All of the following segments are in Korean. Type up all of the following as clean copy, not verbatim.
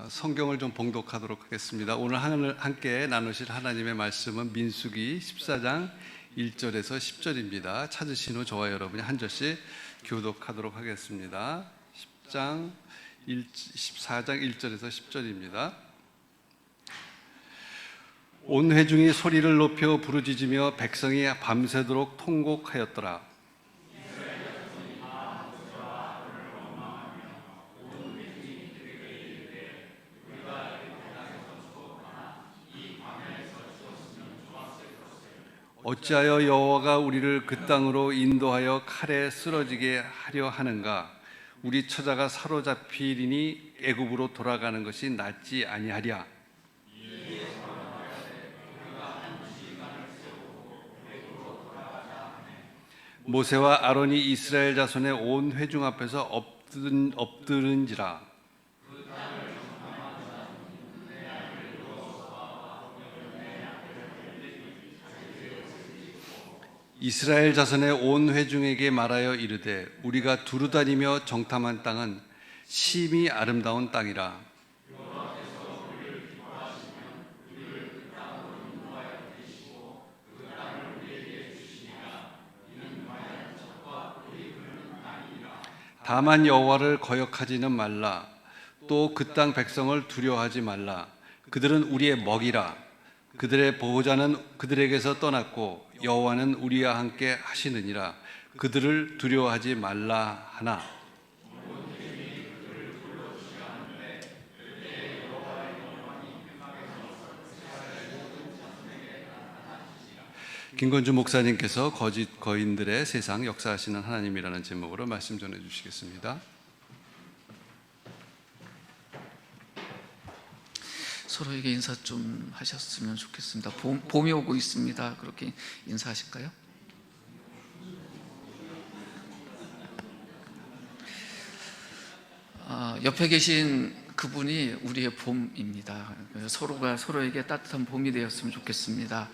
성경을 좀 봉독하도록 하겠습니다. 오늘 함께 나누실 하나님의 말씀은 민수기 14장 1절에서 10절입니다. 찾으신 후 저와 여러분이 한 절씩 교독하도록 하겠습니다. 14장 1절에서 10절입니다. 온 회중이 소리를 높여 부르짖으며 백성이 밤새도록 통곡하였더라. 어찌하여 여호와가 우리를 그 땅으로 인도하여 칼에 쓰러지게 하려 하는가? 우리 처자가 사로잡히리니 애굽으로 돌아가는 것이 낫지 아니하랴. 모세와 아론이 이스라엘 자손의 온 회중 앞에서 엎드른지라. 이스라엘 자손의 온 회중에게 말하여 이르되 우리가 두루다니며 정탐한 땅은 심히 아름다운 땅이라. 다만 여호와를 거역하지는 말라. 또 그 땅 백성을 두려워하지 말라. 그들은 우리의 먹이라. 그들의 보호자는 그들에게서 떠났고 여호와는 우리와 함께 하시느니라. 그들을 두려워하지 말라 하나. 김건주 목사님께서 거짓 거인들의 세상 역사하시는 하나님이라는 제목으로 말씀 전해 주시겠습니다. 서로에게 인사 좀 하셨으면 좋겠습니다. 봄이 오고 있습니다. 그렇게 인사하실까요? 옆에 계신 그분이 우리의 봄입니다. 서로가 서로에게 따뜻한 봄이 되었으면 좋겠습니다.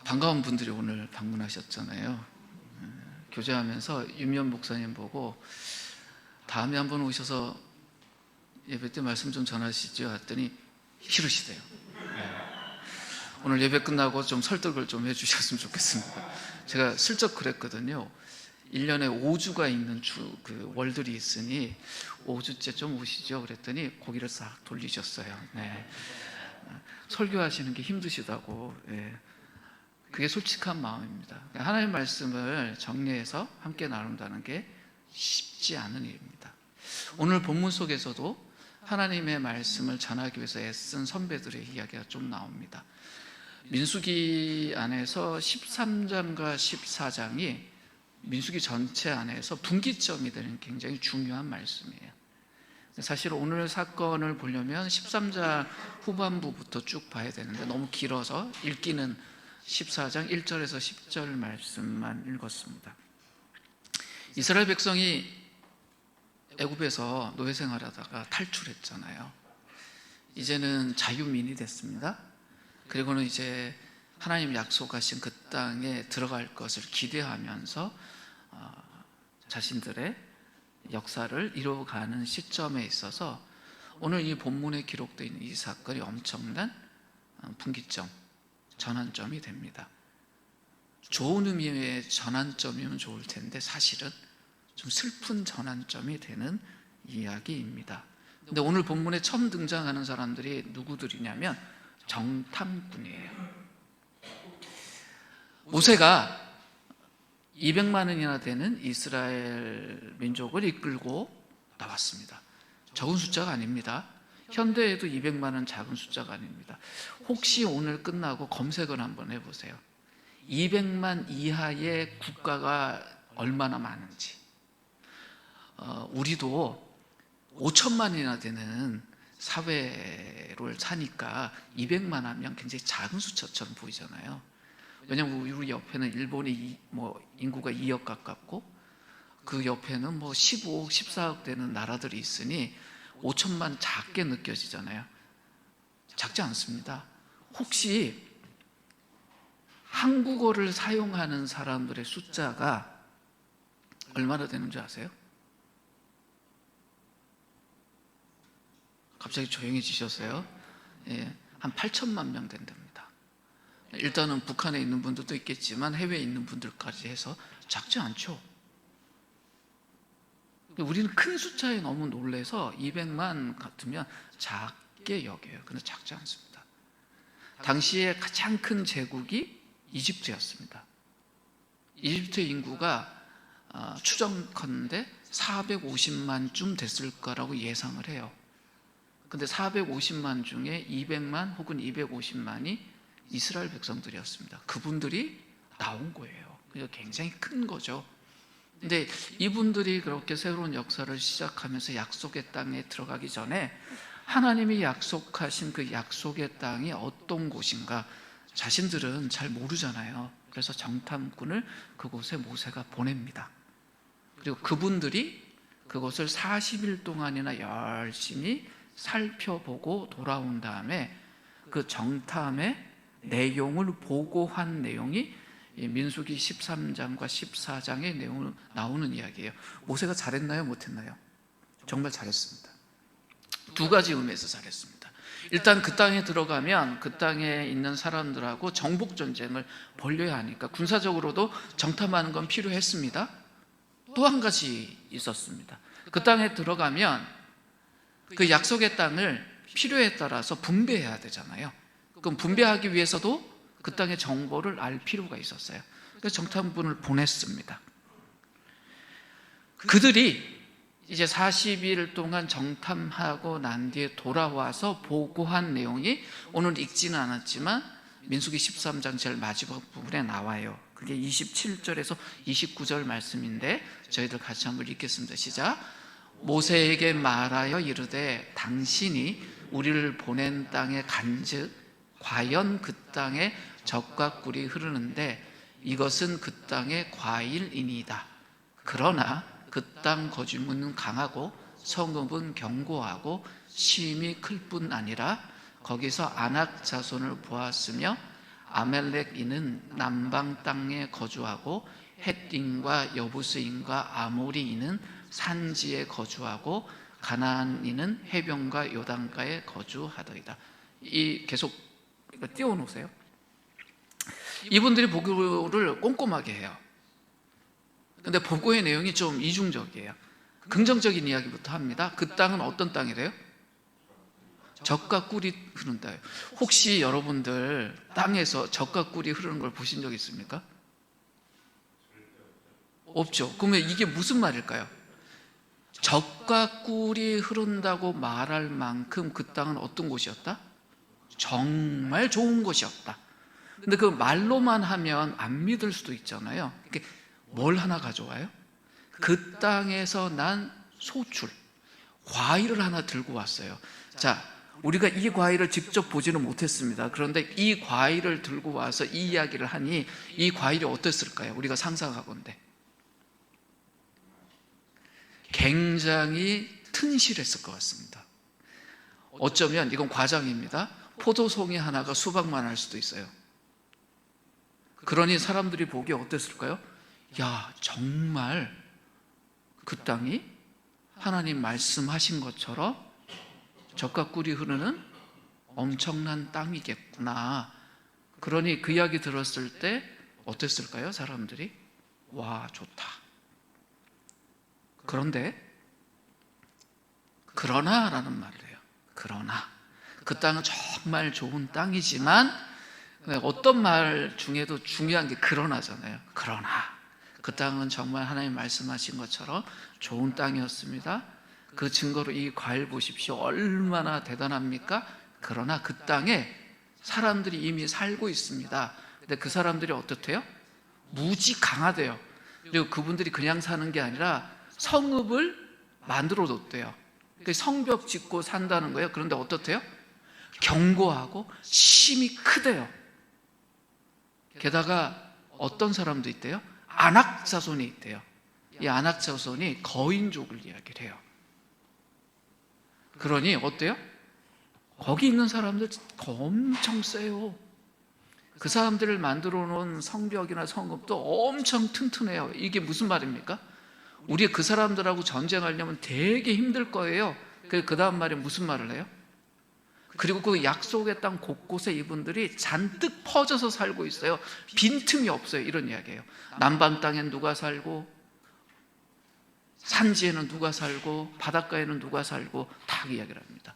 반가운 분들이 오늘 방문하셨잖아요. 교제하면서 윤미연 목사님 보고 다음에 한번 오셔서 예배 때 말씀 좀 전하시죠 했더니 싫으시대요. 오늘 예배 끝나고 좀 설득을 좀 해주셨으면 좋겠습니다. 제가 슬쩍 그랬거든요. 1년에 5주가 있는 그 월들이 있으니 5주째 좀 오시죠 그랬더니 고개를 싹 돌리셨어요. 네. 설교하시는 게 힘드시다고. 네. 그게 솔직한 마음입니다. 하나님의 말씀을 정리해서 함께 나눈다는 게 쉽지 않은 일입니다. 오늘 본문 속에서도 하나님의 말씀을 전하기 위해서 애쓴 선배들의 이야기가 좀 나옵니다. 민수기 안에서 13장과 14장이 민수기 전체 안에서 분기점이 되는 굉장히 중요한 말씀이에요. 사실 오늘 사건을 보려면 13장 후반부부터 쭉 봐야 되는데 너무 길어서 읽기는 14장 1절에서 10절 말씀만 읽었습니다. 이스라엘 백성이 애굽에서 노예 생활하다가 탈출했잖아요. 이제는 자유민이 됐습니다. 그리고는 이제 하나님 약속하신 그 땅에 들어갈 것을 기대하면서 자신들의 역사를 이루어가는 시점에 있어서 오늘 이 본문에 기록되어 있는 이 사건이 엄청난 분기점, 전환점이 됩니다. 좋은 의미의 전환점이면 좋을 텐데 사실은 좀 슬픈 전환점이 되는 이야기입니다. 근데 오늘 본문에 처음 등장하는 사람들이 누구들이냐면 정탐꾼이에요. 모세가 200만원이나 되는 이스라엘 민족을 이끌고 나왔습니다. 적은 숫자가 아닙니다. 현대에도 200만은 작은 숫자가 아닙니다. 혹시 오늘 끝나고 검색을 한번 해보세요. 200만 이하의 국가가 얼마나 많은지. 우리도 5천만이나 되는 사회를 사니까 200만 하면 굉장히 작은 숫자처럼 보이잖아요. 왜냐하면 우리 옆에는 일본이 인구가 2억 가깝고 그 옆에는 15억, 14억 되는 나라들이 있으니 5천만 작게 느껴지잖아요. 작지 않습니다. 혹시 한국어를 사용하는 사람들의 숫자가 얼마나 되는 줄 아세요? 갑자기 조용해지셨어요. 예, 한 8천만 명 된답니다. 일단은 북한에 있는 분들도 있겠지만 해외에 있는 분들까지 해서 작지 않죠. 우리는 큰 숫자에 너무 놀래서 200만 같으면 작게 여겨요. 근데 작지 않습니다. 당시에 가장 큰 제국이 이집트였습니다. 이집트 인구가 추정컨대 450만쯤 됐을 거라고 예상을 해요. 근데 450만 중에 200만 혹은 250만이 이스라엘 백성들이었습니다. 그분들이 나온 거예요. 그러니까 굉장히 큰 거죠. 근데 이분들이 그렇게 새로운 역사를 시작하면서 약속의 땅에 들어가기 전에 하나님이 약속하신 그 약속의 땅이 어떤 곳인가 자신들은 잘 모르잖아요. 그래서 정탐꾼을 그곳에 모세가 보냅니다. 그리고 그분들이 그것을 40일 동안이나 열심히 살펴보고 돌아온 다음에 그 정탐의 내용을 보고한 내용이 민수기 13장과 14장의 내용으로 나오는 이야기예요. 모세가 잘했나요? 못했나요? 정말 잘했습니다. 두 가지 의미에서 잘했습니다. 일단 그 땅에 들어가면 그 땅에 있는 사람들하고 정복 전쟁을 벌여야 하니까 군사적으로도 정탐하는 건 필요했습니다. 또 한 가지 있었습니다. 그 땅에 들어가면 그 약속의 땅을 필요에 따라서 분배해야 되잖아요. 그럼 분배하기 위해서도 그 땅의 정보를 알 필요가 있었어요. 그래서 정탐꾼을 보냈습니다. 그들이 이제 40일 동안 정탐하고 난 뒤에 돌아와서 보고한 내용이 오늘 읽지는 않았지만 민수기 13장 제일 마지막 부분에 나와요. 그게 27절에서 29절 말씀인데 저희들 같이 한번 읽겠습니다. 시작. 모세에게 말하여 이르되 당신이 우리를 보낸 땅에 간즉 과연 그 땅에 젖과 꿀이 흐르는데 이것은 그 땅의 과일이니이다. 그러나 그 땅 거주민은 강하고 성읍은 견고하고 심이 클 뿐 아니라 거기서 아낙 자손을 보았으며 아멜렉인은 남방 땅에 거주하고 헷인과 여부스인과 아모리인은 산지에 거주하고 가나안인은 해변과 요단가에 거주하더이다. 이 계속 이거 띄워놓으세요. 이분들이 보고를 꼼꼼하게 해요. 근데 보고의 내용이 좀 이중적이에요. 긍정적인 이야기부터 합니다. 그 땅은 어떤 땅이래요? 젖과 꿀이 흐른다. 혹시 여러분들 땅에서 젖과 꿀이 흐르는 걸 보신 적 있습니까? 없죠. 그러면 이게 무슨 말일까요? 젖과 꿀이 흐른다고 말할 만큼 그 땅은 어떤 곳이었다? 정말 좋은 곳이었다. 근데 그 말로만 하면 안 믿을 수도 있잖아요. 뭘 하나 가져와요? 그 땅에서 난 소출, 과일을 하나 들고 왔어요. 자, 우리가 이 과일을 직접 보지는 못했습니다. 그런데 이 과일을 들고 와서 이 이야기를 하니 이 과일이 어땠을까요? 우리가 상상하건대 굉장히 튼실했을 것 같습니다. 어쩌면 이건 과장입니다. 포도송이 하나가 수박만 할 수도 있어요. 그러니 사람들이 보기에 어땠을까요? 야, 정말 그 땅이 하나님 말씀하신 것처럼 젖과 꿀이 흐르는 엄청난 땅이겠구나. 그러니 그 이야기 들었을 때 어땠을까요? 사람들이 와, 좋다. 그러나라는 말을 해요. 그러나 그 땅은 정말 좋은 땅이지만 어떤 말 중에도 중요한 게 그러나잖아요. 그러나 그 땅은 정말 하나님 말씀하신 것처럼 좋은 땅이었습니다. 그 증거로 이 과일 보십시오. 얼마나 대단합니까? 그러나 그 땅에 사람들이 이미 살고 있습니다. 근데 그 사람들이 어떻대요? 무지 강하대요. 그리고 그분들이 그냥 사는 게 아니라 성읍을 만들어 뒀대요. 성벽 짓고 산다는 거예요. 그런데 어떻대요? 견고하고 심이 크대요. 게다가 어떤 사람도 있대요? 아낙 자손이 있대요. 이 아낙 자손이 거인족을 이야기를 해요. 그러니 어때요? 거기 있는 사람들 엄청 세요. 그 사람들을 만들어 놓은 성벽이나 성읍도 엄청 튼튼해요. 이게 무슨 말입니까? 우리 그 사람들하고 전쟁하려면 되게 힘들 거예요. 그 다음 말에 무슨 말을 해요? 그리고 그 약속의 땅 곳곳에 이분들이 잔뜩 퍼져서 살고 있어요. 빈틈이 없어요. 이런 이야기예요. 남방 땅엔 누가 살고, 산지에는 누가 살고, 바닷가에는 누가 살고, 다 이야기를 합니다.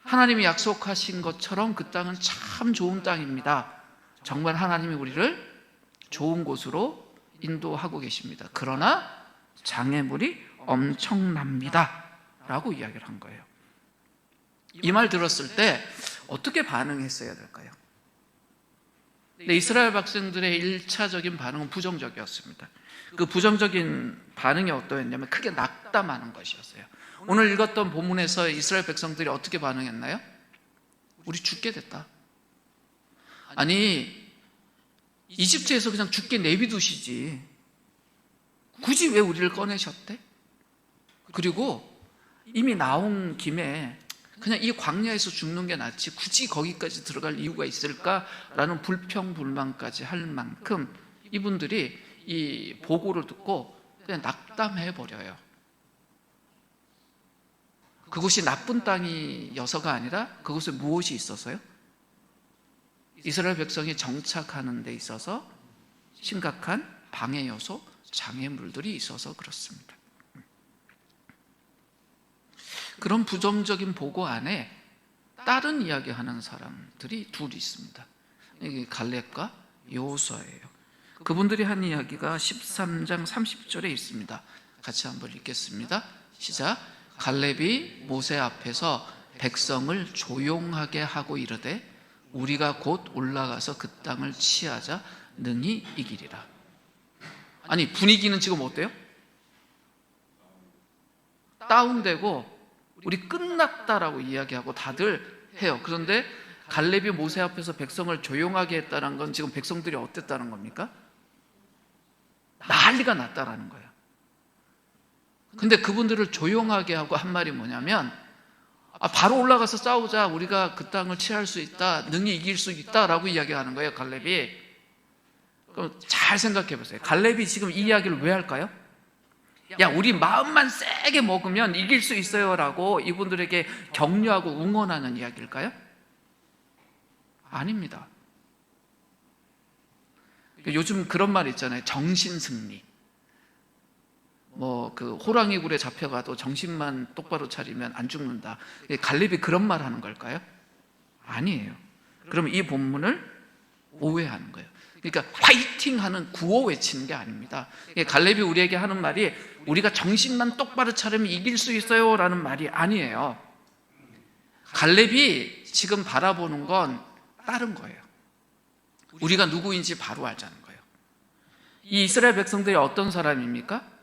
하나님이 약속하신 것처럼 그 땅은 참 좋은 땅입니다. 정말 하나님이 우리를 좋은 곳으로 인도하고 계십니다. 그러나 장애물이 엄청납니다 라고 이야기를 한 거예요. 이 말 들었을 때 어떻게 반응했어야 될까요? 네, 이스라엘 백성들의 1차적인 반응은 부정적이었습니다. 그 부정적인 반응이 어떠했냐면 크게 낙담하는 것이었어요. 오늘 읽었던 본문에서 이스라엘 백성들이 어떻게 반응했나요? 우리 죽게 됐다. 아니, 이집트에서 그냥 죽게 내비두시지 굳이 왜 우리를 꺼내셨대? 그리고 이미 나온 김에 그냥 이 광야에서 죽는 게 낫지 굳이 거기까지 들어갈 이유가 있을까라는 불평불만까지 할 만큼 이분들이 이 보고를 듣고 그냥 낙담해 버려요. 그곳이 나쁜 땅이어서가 아니라 그곳에 무엇이 있어서요? 이스라엘 백성이 정착하는 데 있어서 심각한 방해 요소, 장애물들이 있어서 그렇습니다. 그런 부정적인 보고 안에 다른 이야기하는 사람들이 둘이 있습니다. 이게 갈렙과 여호수아예요. 그분들이 한 이야기가 13장 30절에 있습니다. 같이 한번 읽겠습니다. 시작. 갈렙이 모세 앞에서 백성을 조용하게 하고 이르되 우리가 곧 올라가서 그 땅을 취하자 능히 이기리라. 아니, 분위기는 지금 어때요? 다운되고 우리 끝났다라고 이야기하고 다들 해요. 그런데 갈렙이 모세 앞에서 백성을 조용하게 했다는 건 지금 백성들이 어땠다는 겁니까? 난리가 났다라는 거예요. 근데 그분들을 조용하게 하고 한 말이 뭐냐면 바로 올라가서 싸우자, 우리가 그 땅을 취할 수 있다, 능히 이길 수 있다라고 이야기하는 거예요. 갈렙이. 그럼 잘 생각해 보세요. 갈렙이 지금 이 이야기를 왜 할까요? 야, 우리 마음만 세게 먹으면 이길 수 있어요 라고 이분들에게 격려하고 응원하는 이야기일까요? 아닙니다. 요즘 그런 말 있잖아요. 정신승리. 그 호랑이 굴에 잡혀가도 정신만 똑바로 차리면 안 죽는다. 갈렙이 그런 말 하는 걸까요? 아니에요. 그럼 이 본문을 오해하는 거예요. 그러니까 화이팅 하는 구호 외치는 게 아닙니다. 갈렙이 우리에게 하는 말이 우리가 정신만 똑바로 차리면 이길 수 있어요 라는 말이 아니에요. 갈렙이 지금 바라보는 건 다른 거예요. 우리가 누구인지 바로 알자는 거예요. 이 이스라엘 백성들이 어떤 사람입니까?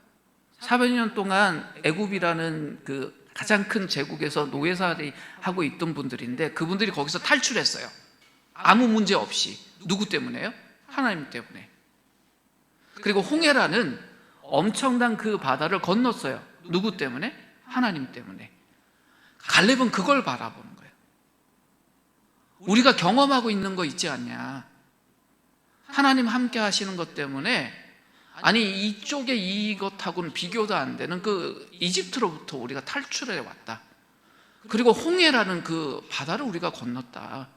400년 동안 애굽이라는 그 가장 큰 제국에서 노예살이 하고 있던 분들인데 그분들이 거기서 탈출했어요. 아무 문제 없이. 누구 때문에요? 하나님 때문에. 그리고 홍해라는 엄청난 그 바다를 건넜어요. 누구 때문에? 하나님 때문에. 갈렙은 그걸 바라보는 거예요. 우리가 경험하고 있는 거 있지 않냐? 하나님 함께 하시는 것 때문에 아니 이쪽에 이것하고는 비교도 안 되는 그 이집트로부터 우리가 탈출해 왔다. 그리고 홍해라는 그 바다를 우리가 건넜다.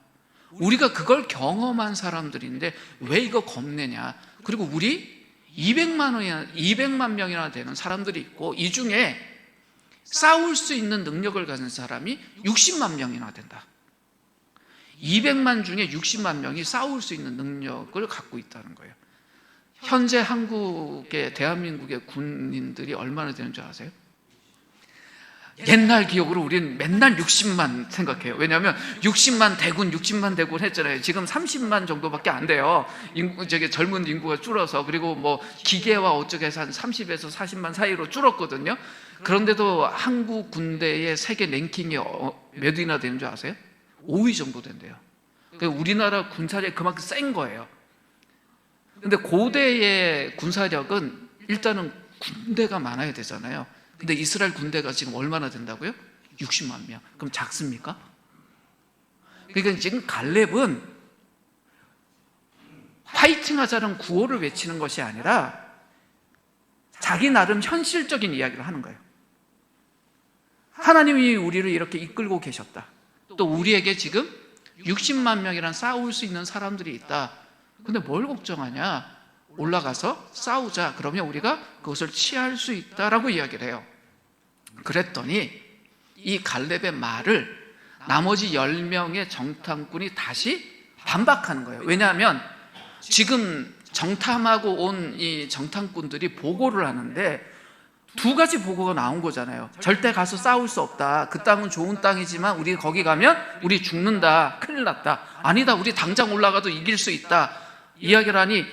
우리가 그걸 경험한 사람들인데 왜 이거 겁내냐? 그리고 우리 200만 명이나 되는 사람들이 있고 이 중에 싸울 수 있는 능력을 가진 사람이 60만 명이나 된다. 200만 중에 60만 명이 싸울 수 있는 능력을 갖고 있다는 거예요. 현재 한국의 대한민국의 군인들이 얼마나 되는 줄 아세요? 옛날 기억으로 우리는 맨날 60만 생각해요. 왜냐하면 60만 대군 했잖아요. 지금 30만 정도밖에 안 돼요. 젊은 인구가 줄어서. 그리고 뭐 기계와 어쩌게 해서 한 30에서 40만 사이로 줄었거든요. 그런데도 한국 군대의 세계 랭킹이 몇 위나 되는 줄 아세요? 5위 정도 된대요. 그러니까 우리나라 군사력이 그만큼 센 거예요. 근데 고대의 군사력은 일단은 군대가 많아야 되잖아요. 근데 이스라엘 군대가 지금 얼마나 된다고요? 60만 명. 그럼 작습니까? 그러니까 지금 갈렙은 파이팅 하자는 구호를 외치는 것이 아니라 자기 나름 현실적인 이야기를 하는 거예요. 하나님이 우리를 이렇게 이끌고 계셨다. 또 우리에게 지금 60만 명이란 싸울 수 있는 사람들이 있다. 근데 뭘 걱정하냐? 올라가서 싸우자. 그러면 우리가 그것을 취할 수 있다라고 이야기를 해요. 그랬더니 이 갈렙의 말을 나머지 10명의 정탐꾼이 다시 반박하는 거예요. 왜냐하면 지금 정탐하고 온 이 정탐꾼들이 보고를 하는데 두 가지 보고가 나온 거잖아요. 절대 가서 싸울 수 없다. 그 땅은 좋은 땅이지만 우리 거기 가면 우리 죽는다. 큰일 났다. 아니다. 우리 당장 올라가도 이길 수 있다. 이야기를 하니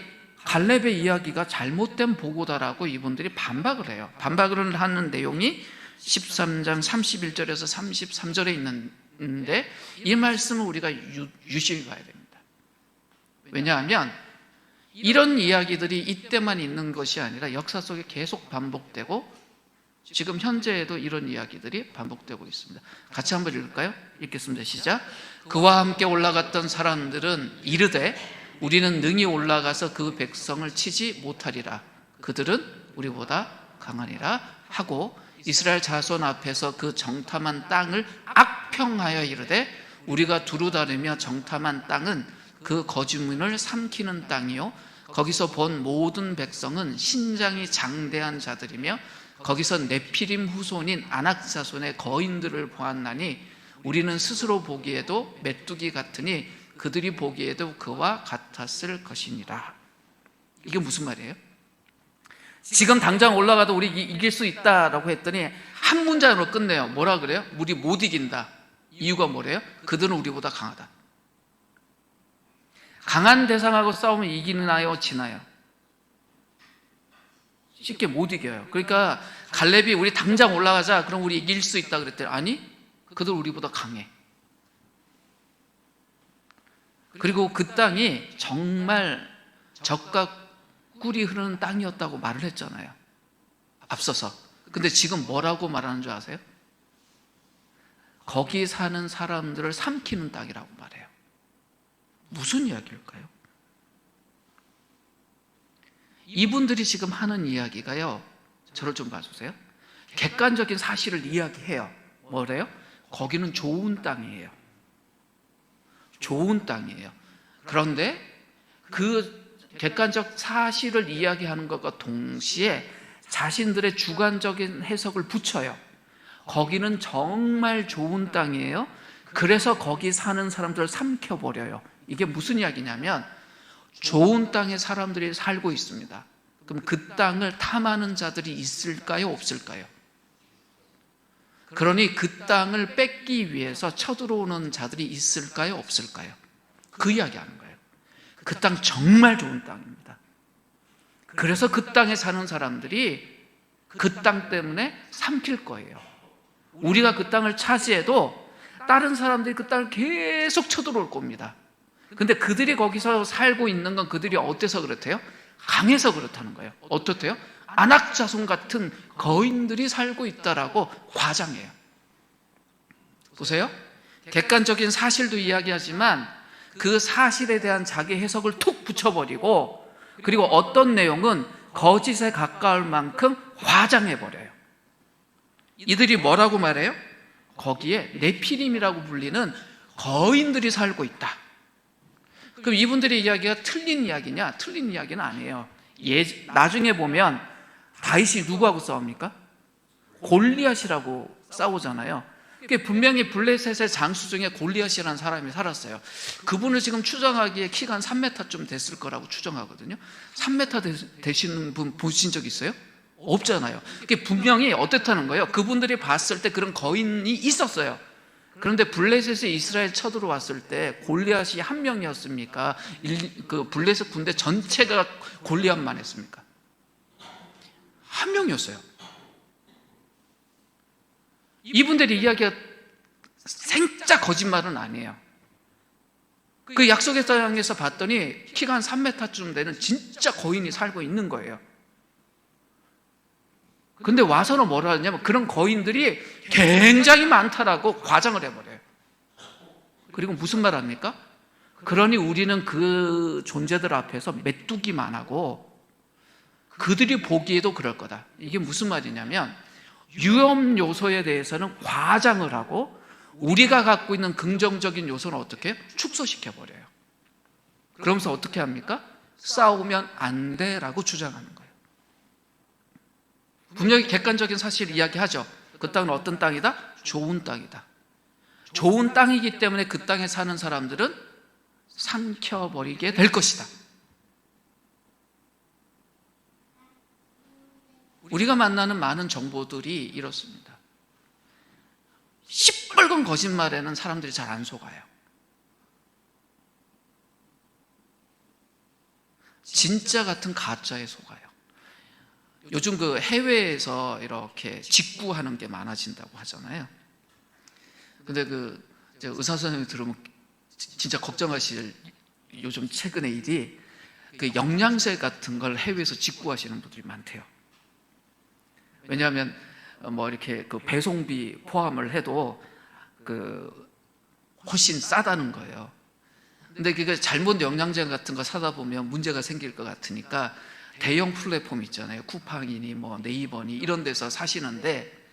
갈렙의 이야기가 잘못된 보고다라고 이분들이 반박을 해요. 반박을 하는 내용이 13장 31절에서 33절에 있는데 이 말씀을 우리가 유심히 봐야 됩니다. 왜냐하면 이런 이야기들이 이때만 있는 것이 아니라 역사 속에 계속 반복되고 지금 현재에도 이런 이야기들이 반복되고 있습니다. 같이 한번 읽을까요? 읽겠습니다. 시작. 그와 함께 올라갔던 사람들은 이르되 우리는 능히 올라가서 그 백성을 치지 못하리라. 그들은 우리보다 강하니라 하고 이스라엘 자손 앞에서 그 정탐한 땅을 악평하여 이르되 우리가 두루 다니며 정탐한 땅은 그 거주민을 삼키는 땅이요 거기서 본 모든 백성은 신장이 장대한 자들이며 거기서 네피림 후손인 아낙 자손의 거인들을 보았나니 우리는 스스로 보기에도 메뚜기 같으니 그들이 보기에도 그와 같았을 것이니라. 이게 무슨 말이에요? 지금 당장 올라가도 우리 이길 수 있다라고 했더니 한 문장으로 끝내요. 뭐라 그래요? 우리 못 이긴다. 이유가 뭐래요? 그들은 우리보다 강하다. 강한 대상하고 싸우면 이기나요? 지나요? 쉽게 못 이겨요. 그러니까 갈렙이 우리 당장 올라가자. 그럼 우리 이길 수 있다 그랬더니 아니, 그들 우리보다 강해. 그리고 그 땅이 정말 적과 꿀이 흐르는 땅이었다고 말을 했잖아요. 앞서서. 근데 지금 뭐라고 말하는 줄 아세요? 거기 사는 사람들을 삼키는 땅이라고 말해요. 무슨 이야기일까요? 이분들이 지금 하는 이야기가요, 저를 좀 봐주세요. 객관적인 사실을 이야기해요. 뭐래요? 거기는 좋은 땅이에요. 좋은 땅이에요. 그런데 그 객관적 사실을 이야기하는 것과 동시에 자신들의 주관적인 해석을 붙여요. 거기는 정말 좋은 땅이에요. 그래서 거기 사는 사람들을 삼켜버려요. 이게 무슨 이야기냐면 좋은 땅에 사람들이 살고 있습니다. 그럼 그 땅을 탐하는 자들이 있을까요? 없을까요? 그러니 그 땅을 뺏기 위해서 쳐들어오는 자들이 있을까요? 없을까요? 그 이야기하는 거예요. 그 땅 정말 좋은 땅입니다. 그래서 그 땅에 사는 사람들이 그 땅 때문에 삼킬 거예요. 우리가 그 땅을 차지해도 다른 사람들이 그 땅을 계속 쳐들어올 겁니다. 근데 그들이 거기서 살고 있는 건 그들이 어때서 그렇대요? 강해서 그렇다는 거예요. 어떻대요? 아낙 자손 같은 거인들이 살고 있다라고 과장해요. 보세요. 객관적인 사실도 이야기하지만 그 사실에 대한 자기 해석을 툭 붙여버리고 그리고 어떤 내용은 거짓에 가까울 만큼 과장해버려요. 이들이 뭐라고 말해요? 거기에 네피림이라고 불리는 거인들이 살고 있다. 그럼 이분들의 이야기가 틀린 이야기냐? 틀린 이야기는 아니에요. 나중에 보면 다윗이 누구하고 싸웁니까? 골리앗이라고 싸우잖아요. 분명히 블레셋의 장수 중에 골리앗이라는 사람이 살았어요. 그분을 지금 추정하기에 키가 한 3m쯤 됐을 거라고 추정하거든요. 3m 되시는 분 보신 적 있어요? 없잖아요. 분명히 어떻다는 거예요? 그분들이 봤을 때 그런 거인이 있었어요. 그런데 블레셋이 이스라엘 쳐들어왔을 때 골리앗이 한 명이었습니까? 그 블레셋 군대 전체가 골리앗만 했습니까? 한 명이었어요. 이분들의 이야기가 생짜 거짓말은 아니에요. 그 약속의 땅에서 봤더니 키가 한 3m쯤 되는 진짜 거인이 살고 있는 거예요. 근데 와서는 뭐라 하냐면 그런 거인들이 굉장히 많다라고 과장을 해버려요. 그리고 무슨 말 합니까? 그러니 우리는 그 존재들 앞에서 메뚜기만 하고 그들이 보기에도 그럴 거다. 이게 무슨 말이냐면 위험 요소에 대해서는 과장을 하고 우리가 갖고 있는 긍정적인 요소는 어떻게 해요? 축소시켜 버려요. 그러면서 어떻게 합니까? 싸우면 안 돼라고 주장하는 거예요. 분명히 객관적인 사실 이야기하죠. 그 땅은 어떤 땅이다? 좋은 땅이다. 좋은 땅이기 때문에 그 땅에 사는 사람들은 삼켜버리게 될 것이다. 우리가 만나는 많은 정보들이 이렇습니다. 시뻘건 거짓말에는 사람들이 잘 안 속아요. 진짜 같은 가짜에 속아요. 요즘 그 해외에서 이렇게 직구하는 게 많아진다고 하잖아요. 근데 그 의사 선생님이 들으면 진짜 걱정하실 요즘 최근의 일이 그 영양제 같은 걸 해외에서 직구하시는 분들이 많대요. 왜냐하면 뭐 이렇게 그 배송비 포함을 해도 그 훨씬 싸다는 거예요. 근데 그게 잘못 영양제 같은 거 사다 보면 문제가 생길 것 같으니까 대형 플랫폼 있잖아요. 쿠팡이니 뭐 네이버니 이런 데서 사시는데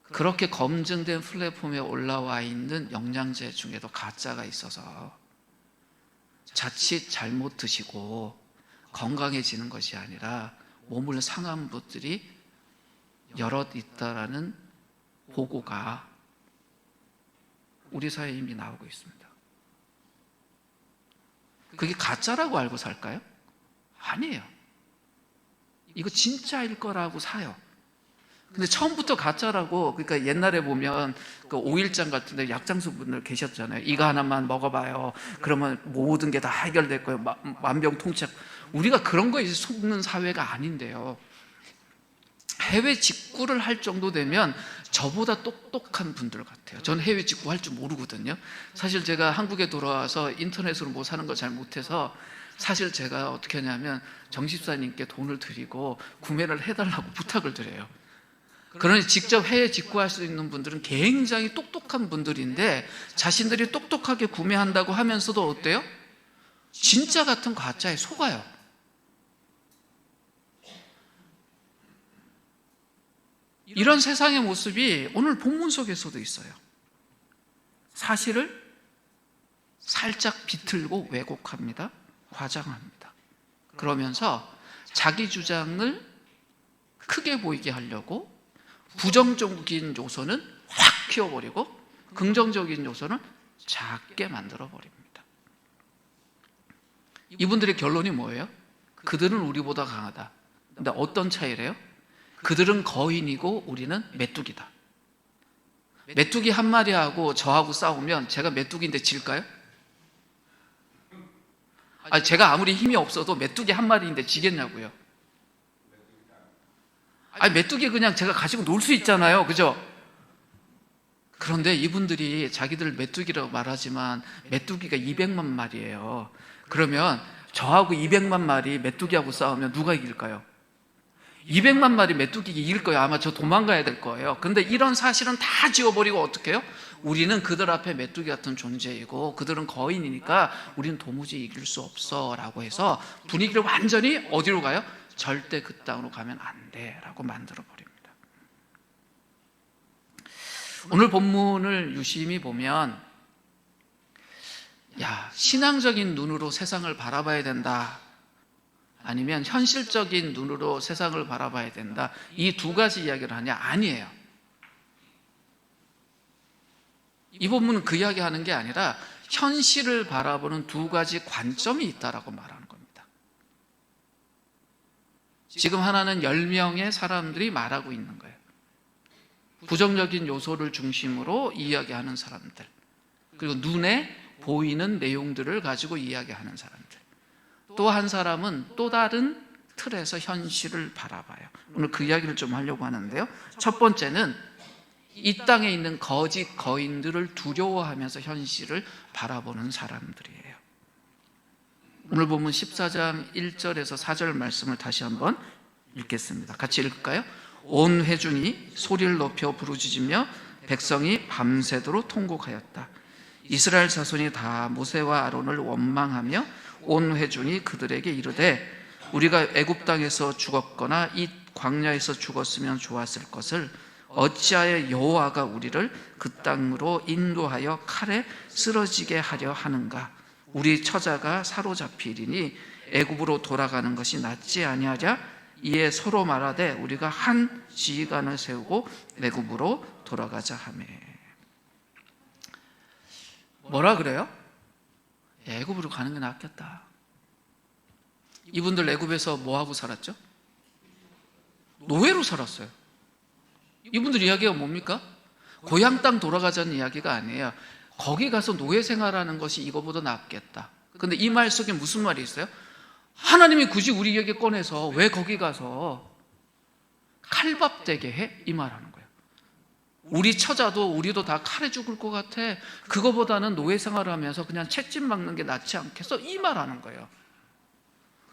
그렇게 검증된 플랫폼에 올라와 있는 영양제 중에도 가짜가 있어서 자칫 잘못 드시고 건강해지는 것이 아니라 몸을 상한 분들이 여럿 있다라는 보고가 우리 사회에 이미 나오고 있습니다. 그게 가짜라고 알고 살까요? 아니에요. 이거 진짜일 거라고 사요. 근데 처음부터 가짜라고, 그러니까 옛날에 보면 그 5일장 같은 데 약장수 분들 계셨잖아요. 이거 하나만 먹어봐요. 그러면 모든 게 다 해결될 거예요. 만병통치약. 우리가 그런 거에 속는 사회가 아닌데요. 해외 직구를 할 정도 되면 저보다 똑똑한 분들 같아요. 전 해외 직구 할 줄 모르거든요. 사실 제가 한국에 돌아와서 인터넷으로 뭐 사는 거 잘 못해서 사실 제가 어떻게 하냐면 정집사님께 돈을 드리고 구매를 해달라고 부탁을 드려요. 그러니 직접 해외 직구할 수 있는 분들은 굉장히 똑똑한 분들인데 자신들이 똑똑하게 구매한다고 하면서도 어때요? 진짜 같은 가짜에 속아요. 이런 세상의 모습이 오늘 본문 속에서도 있어요. 사실을 살짝 비틀고 왜곡합니다. 과장합니다. 그러면서 자기 주장을 크게 보이게 하려고 부정적인 요소는 확 키워버리고 긍정적인 요소는 작게 만들어버립니다. 이분들의 결론이 뭐예요? 그들은 우리보다 강하다. 근데 어떤 차이래요? 그들은 거인이고 우리는 메뚜기다. 메뚜기 한 마리하고 저하고 싸우면 제가 메뚜기인데 질까요? 아니, 제가 아무리 힘이 없어도 메뚜기 한 마리인데 지겠냐고요. 아니, 메뚜기 그냥 제가 가지고 놀 수 있잖아요. 그죠? 그런데 이분들이 자기들 메뚜기라고 말하지만 메뚜기가 200만 마리예요. 그러면 저하고 200만 마리 메뚜기하고 싸우면 누가 이길까요? 200만 마리 메뚜기가 이길 거예요. 아마 저 도망가야 될 거예요. 그런데 이런 사실은 다 지워버리고 어떻게 해요? 우리는 그들 앞에 메뚜기 같은 존재이고 그들은 거인이니까 우리는 도무지 이길 수 없어 라고 해서 분위기를 완전히 어디로 가요? 절대 그 땅으로 가면 안 돼 라고 만들어 버립니다. 오늘 본문을 유심히 보면 신앙적인 눈으로 세상을 바라봐야 된다, 아니면 현실적인 눈으로 세상을 바라봐야 된다, 이 두 가지 이야기를 하냐? 아니에요. 이 본문은 그 이야기하는 게 아니라 현실을 바라보는 두 가지 관점이 있다라고 말하는 겁니다. 지금 하나는 10명의 사람들이 말하고 있는 거예요. 부정적인 요소를 중심으로 이야기하는 사람들, 그리고 눈에 보이는 내용들을 가지고 이야기하는 사람들. 또 한 사람은 또 다른 틀에서 현실을 바라봐요. 오늘 그 이야기를 좀 하려고 하는데요. 첫 번째는 이 땅에 있는 거짓 거인들을 두려워하면서 현실을 바라보는 사람들이에요. 오늘 보면 14장 1절에서 4절 말씀을 다시 한번 읽겠습니다. 같이 읽을까요? 온 회중이 소리를 높여 부르짖으며 백성이 밤새도록 통곡하였다. 이스라엘 자손이 다 모세와 아론을 원망하며 온 회중이 그들에게 이르되 우리가 애굽 땅에서 죽었거나 이 광야에서 죽었으면 좋았을 것을 어찌하여 여호와가 우리를 그 땅으로 인도하여 칼에 쓰러지게 하려 하는가? 우리 처자가 사로잡히리니 애굽으로 돌아가는 것이 낫지 아니하랴? 이에 서로 말하되 우리가 한 지휘관을 세우고 애굽으로 돌아가자 하매. 뭐라 그래요? 애굽으로 가는 게 낫겠다. 이분들 애굽에서 뭐하고 살았죠? 노예로 살았어요. 이분들 이야기가 뭡니까? 고향 땅 돌아가자는 이야기가 아니에요. 거기 가서 노예 생활하는 것이 이거보다 낫겠다. 근데 이 말 속에 무슨 말이 있어요? 하나님이 굳이 우리에게 꺼내서 왜 거기 가서 칼밥되게 해? 이 말하는 거예요. 우리 처자도 우리도 다 칼에 죽을 것 같아. 그거보다는 노예 생활을 하면서 그냥 채집 막는 게 낫지 않겠어? 이 말하는 거예요.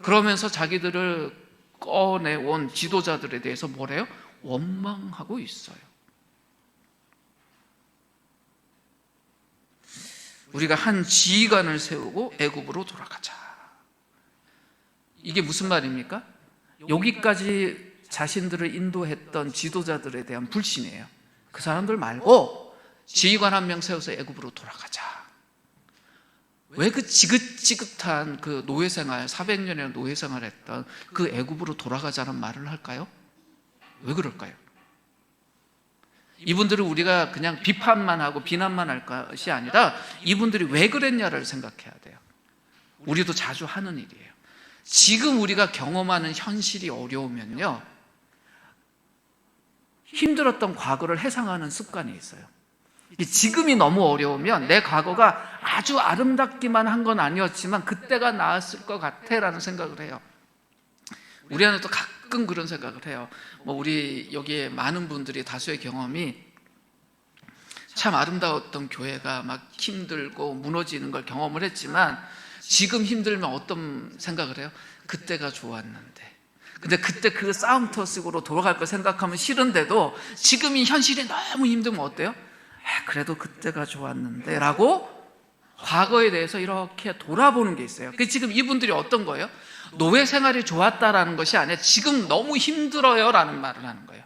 그러면서 자기들을 꺼내온 지도자들에 대해서 뭐래요? 원망하고 있어요. 우리가 한 지휘관을 세우고 애굽으로 돌아가자. 이게 무슨 말입니까? 여기까지 자신들을 인도했던 지도자들에 대한 불신이에요. 그 사람들 말고 지휘관 한 명 세워서 애굽으로 돌아가자. 왜 그 지긋지긋한 그 노예생활, 400년의 노예생활을 했던 그 애굽으로 돌아가자는 말을 할까요? 왜 그럴까요? 이분들은 우리가 그냥 비판만 하고 비난만 할 것이 아니라 이분들이 왜 그랬냐를 생각해야 돼요. 우리도 자주 하는 일이에요. 지금 우리가 경험하는 현실이 어려우면요, 힘들었던 과거를 회상하는 습관이 있어요. 지금이 너무 어려우면 내 과거가 아주 아름답기만 한 건 아니었지만 그때가 나았을 것 같아 라는 생각을 해요. 우리 안에도 가끔 그런 생각을 해요. 우리 여기에 많은 분들이 다수의 경험이 참 아름다웠던 교회가 막 힘들고 무너지는 걸 경험을 했지만 지금 힘들면 어떤 생각을 해요? 그때가 좋았는데, 근데 그때 그 싸움터 속으로 돌아갈 걸 생각하면 싫은데도 지금 이 현실이 너무 힘들면 어때요? 그래도 그때가 좋았는데 라고 과거에 대해서 이렇게 돌아보는 게 있어요. 지금 이분들이 어떤 거예요? 노예 생활이 좋았다라는 것이 아니라 지금 너무 힘들어요 라는 말을 하는 거예요.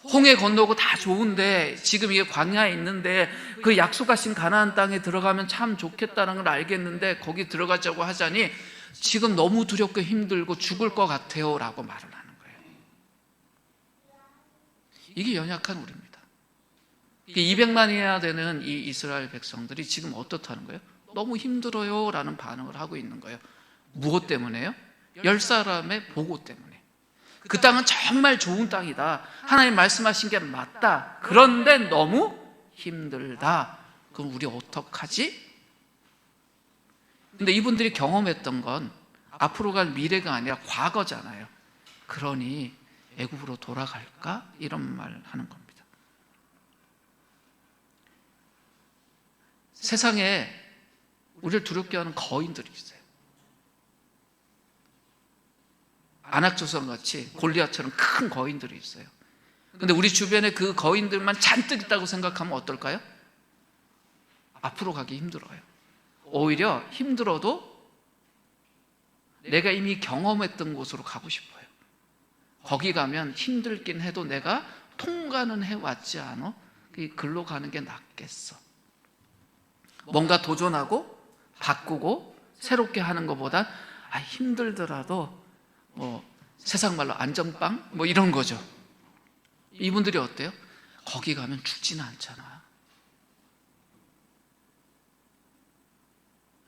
홍해 건너고 다 좋은데 지금 이게 광야에 있는데 그 약속하신 가나안 땅에 들어가면 참 좋겠다는 걸 알겠는데 거기 들어가자고 하자니 지금 너무 두렵고 힘들고 죽을 것 같아요 라고 말을 하는 거예요. 이게 연약한 우리입니다. 200만이나 되는 이 이스라엘 백성들이 지금 어떻다는 거예요? 너무 힘들어요 라는 반응을 하고 있는 거예요. 무엇 때문에요? 10사람의 보고 때문에. 그 땅은 정말 좋은 땅이다, 하나님 말씀하신 게 맞다, 그런데 너무 힘들다. 그럼 우리 어떡하지? 근데 이분들이 경험했던 건 앞으로 갈 미래가 아니라 과거잖아요. 그러니 애굽으로 돌아갈까? 이런 말 하는 겁니다. 세상에 우리를 두렵게 하는 거인들이 있어요. 안악조선같이 골리앗처럼 큰 거인들이 있어요. 근데 우리 주변에 그 거인들만 잔뜩 있다고 생각하면 어떨까요? 앞으로 가기 힘들어요. 오히려 힘들어도 내가 이미 경험했던 곳으로 가고 싶어요. 거기 가면 힘들긴 해도 내가 통과는 해왔지 않아? 글로 가는 게 낫겠어. 뭔가 도전하고 바꾸고 새롭게 하는 것보단 힘들더라도 세상 말로 안전빵 이런 거죠. 이분들이 어때요? 거기 가면 죽지는 않잖아.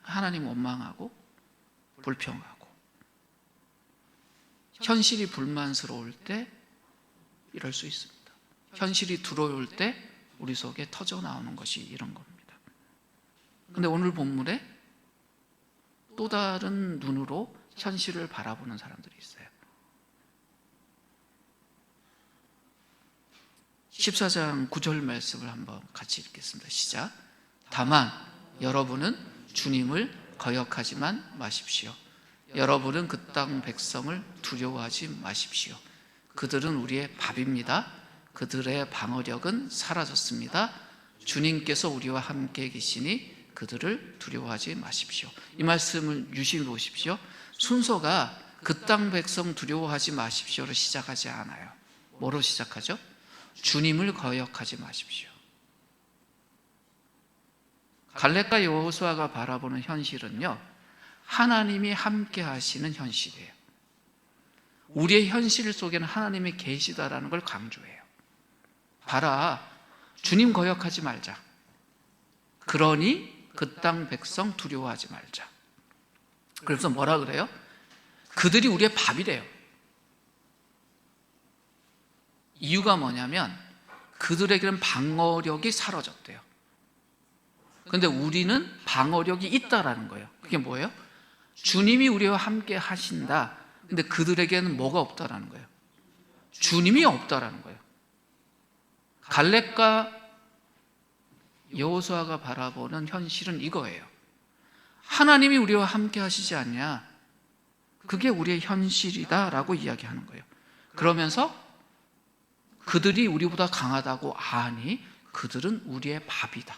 하나님 원망하고 불평하고 현실이 불만스러울 때 이럴 수 있습니다. 현실이 두려울 때 우리 속에 터져 나오는 것이 이런 겁니다. 근데 오늘 본문에 또 다른 눈으로 현실을 바라보는 사람들이 있어요. 14장 9절 말씀을 한번 같이 읽겠습니다. 시작. 다만 여러분은 주님을 거역하지만 마십시오. 여러분은 그 땅 백성을 두려워하지 마십시오. 그들은 우리의 밥입니다. 그들의 방어력은 사라졌습니다. 주님께서 우리와 함께 계시니 그들을 두려워하지 마십시오. 이 말씀을 유심히 보십시오. 순서가 그 땅 백성 두려워하지 마십시오로 시작하지 않아요. 뭐로 시작하죠? 주님을 거역하지 마십시오. 갈렙과 여호수아가 바라보는 현실은요, 하나님이 함께 하시는 현실이에요. 우리의 현실 속에는 하나님이 계시다라는 걸 강조해요. 봐라, 주님 거역하지 말자. 그러니 그 땅 백성 두려워하지 말자. 그래서 뭐라 그래요? 그들이 우리의 밥이래요. 이유가 뭐냐면 그들에게는 방어력이 사라졌대요. 그런데 우리는 방어력이 있다라는 거예요. 그게 뭐예요? 주님이 우리와 함께 하신다. 근데 그들에게는 뭐가 없다라는 거예요? 주님이 없다라는 거예요. 갈렙과 여호수아가 바라보는 현실은 이거예요. 하나님이 우리와 함께 하시지 않냐? 그게 우리의 현실이다라고 이야기하는 거예요. 그러면서 그들이 우리보다 강하다고 아니, 그들은 우리의 밥이다.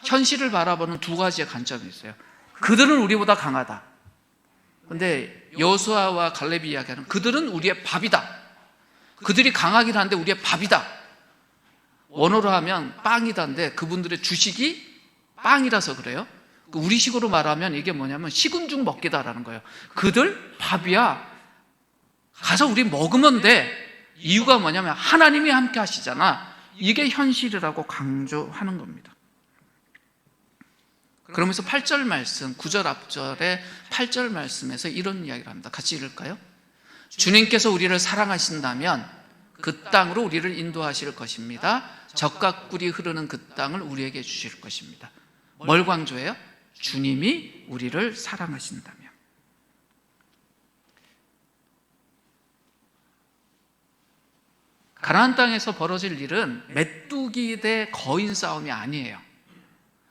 현실을 바라보는 두 가지의 관점이 있어요. 그들은 우리보다 강하다. 근데 여호수아와 갈렙이 이야기하는 그들은 우리의 밥이다. 그들이 강하긴 한데 우리의 밥이다. 원어로 하면 빵이다인데 그분들의 주식이 빵이라서 그래요. 우리식으로 말하면 이게 뭐냐면 식은 죽 먹기다라는 거예요. 그들 밥이야. 가서 우리 먹으면 돼. 이유가 뭐냐면 하나님이 함께 하시잖아. 이게 현실이라고 강조하는 겁니다. 그러면서 8절 말씀, 9절 앞절에 8절 말씀에서 이런 이야기를 합니다. 같이 읽을까요? 주님께서 우리를 사랑하신다면 그 땅으로 우리를 인도하실 것입니다. 젖과 꿀이 흐르는 그 땅을 우리에게 주실 것입니다. 뭘 강조해요? 주님이 우리를 사랑하신다면. 가나안 땅에서 벌어질 일은 메뚜기 대 거인 싸움이 아니에요.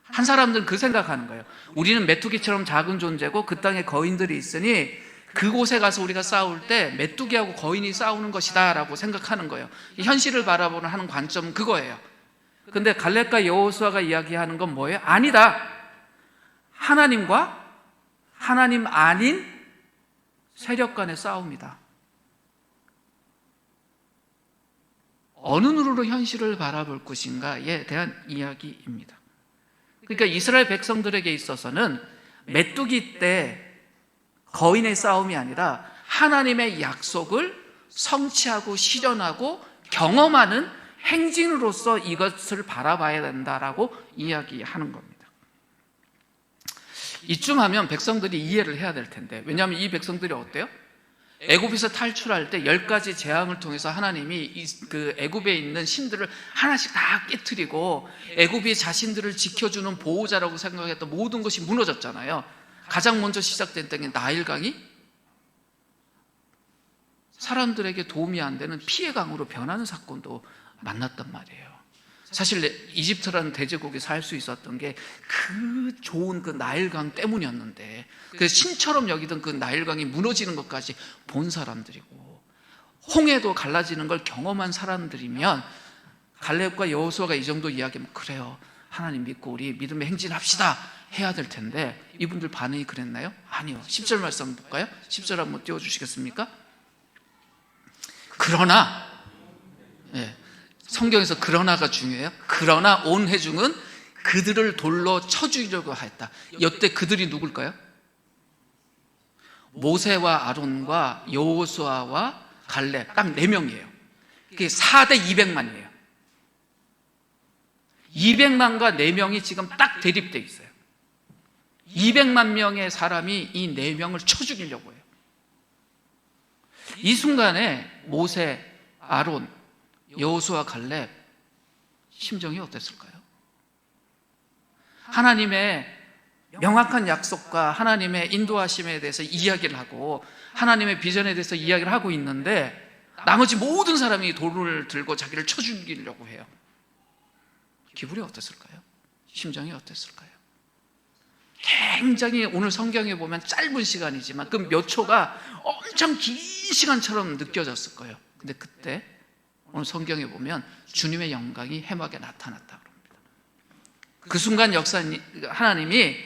한 사람들은 그 생각하는 거예요. 우리는 메뚜기처럼 작은 존재고 그 땅에 거인들이 있으니 그곳에 가서 우리가 싸울 때 메뚜기하고 거인이 싸우는 것이다 라고 생각하는 거예요. 현실을 바라보는 하는 관점은 그거예요. 근데 갈렙과 여호수아가 이야기하는 건 뭐예요? 아니다. 하나님과 하나님 아닌 세력 간의 싸움이다. 어느 눈으로 현실을 바라볼 것인가에 대한 이야기입니다. 그러니까 이스라엘 백성들에게 있어서는 메뚜기 때 거인의 싸움이 아니라 하나님의 약속을 성취하고 실현하고 경험하는 행진으로서 이것을 바라봐야 된다라고 이야기하는 겁니다. 이쯤 하면 백성들이 이해를 해야 될 텐데, 왜냐하면 이 백성들이 어때요? 애굽에서 탈출할 때 10가지 재앙을 통해서 하나님이 그 애굽에 있는 신들을 하나씩 다 깨트리고 애굽이 자신들을 지켜주는 보호자라고 생각했던 모든 것이 무너졌잖아요. 가장 먼저 시작된 게 나일강이 사람들에게 도움이 안 되는 피해강으로 변하는 사건도 만났단 말이에요. 사실 이집트라는 대제국이 살 수 있었던 게 그 좋은 그 나일강 때문이었는데, 그 신처럼 여기던 그 나일강이 무너지는 것까지 본 사람들이고, 홍해도 갈라지는 걸 경험한 사람들이면 갈렙과 여호수아가 이 정도 이야기하면 그래요, 하나님 믿고 우리 믿음의 행진합시다 해야 될 텐데, 이분들 반응이 그랬나요? 아니요. 10절 말씀 한번 볼까요? 10절 한번 띄워주시겠습니까? 그러나, 성경에서 그러나가 중요해요. 그러나 온 회중은 그들을 돌로 쳐 죽이려고 했다. 이때 그들이 누굴까요? 모세와 아론과 여호수아와 갈렙, 딱 4명이에요. 그게 4대 200만이에요. 200만과 4명이 지금 딱 대립되어 있어요. 200만 명의 사람이 이 4명을 쳐 죽이려고 해요. 이 순간에 모세, 아론, 여호수아, 갈렙 심정이 어땠을까요? 하나님의 명확한 약속과 하나님의 인도하심에 대해서 이야기를 하고 하나님의 비전에 대해서 이야기를 하고 있는데 나머지 모든 사람이 돌을 들고 자기를 쳐 죽이려고 해요. 기분이 어땠을까요? 심정이 어땠을까요? 굉장히 오늘 성경에 보면 짧은 시간이지만 그 몇 초가 엄청 긴 시간처럼 느껴졌을 거예요. 근데 그때 오늘 성경에 보면 주님의 영광이 해막에 나타났다 그럽니다. 그 순간 하나님이